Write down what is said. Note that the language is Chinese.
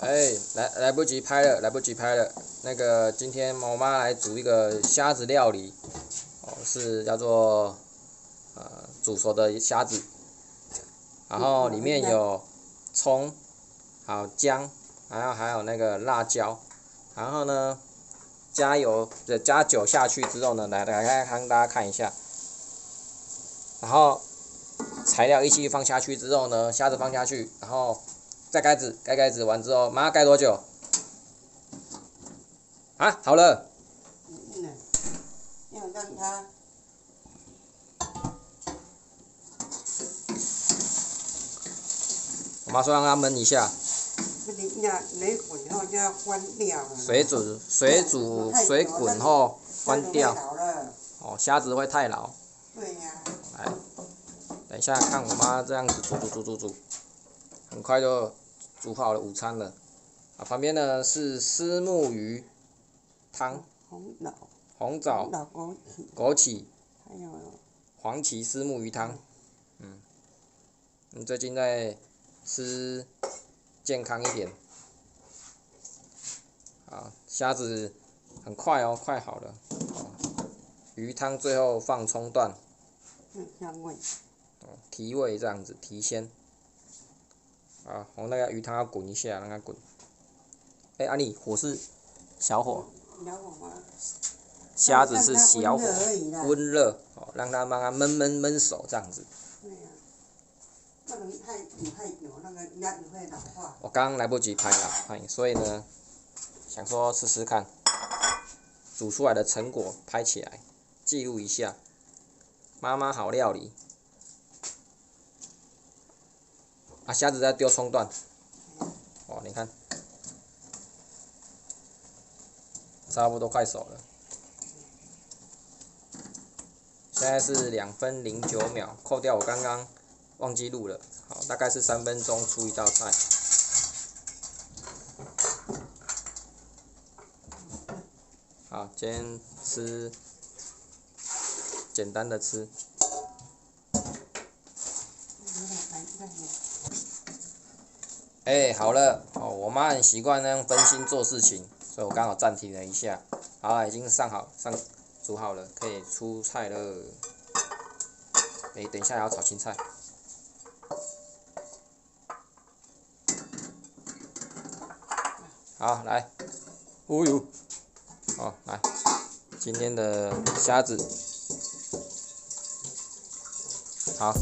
哎，来不及拍了，来不及拍了。那个今天我妈来煮一个虾子料理，哦，是叫做煮熟的虾子，然后里面有葱，还有姜，还有那个辣椒，然后呢加酒下去之后呢，来让大家看一下，然后材料一起放下去之后呢，虾子放下去，然后盖盖子完之后，妈盖多久？啊，好了。要让它我妈说让它焖一下。水滚后就要关掉了。水滚后关掉。哦，虾子会太老。对呀。来，等一下看我妈这样子煮，很快就煮好了午餐了。啊，旁边呢是虱目鱼汤。红枣。枸杞。还有黄芪虱目鱼汤。你最近在吃健康一点。啊，虾子很快哦，快好了。鱼汤最后放葱段。香味。提味这样子，提鲜。啊，我那个鱼汤要滚一下，让它滚。哎，阿丽，火是小火。小火吗？虾子是小火，温热，哦，让它慢慢焖熟这样子。对呀。不能太久，那个鸭子会老化。我刚来不及拍了，所以呢，想说试试看，煮出来的成果拍起来，记录一下。妈妈好料理。啊，虾子在丢葱段。哦，你看，差不多快熟了。现在是2分09秒，扣掉我刚刚忘记录了，好，大概是3分钟出一道菜。好，今天吃简单的吃。哎，好了，哦，我妈很习惯那样分心做事情，所以我刚好暂停了一下。好了，已经煮好了，可以出菜了。哎，等一下还要炒青菜。好，来，哦呦，好，来，今天的虾子，好。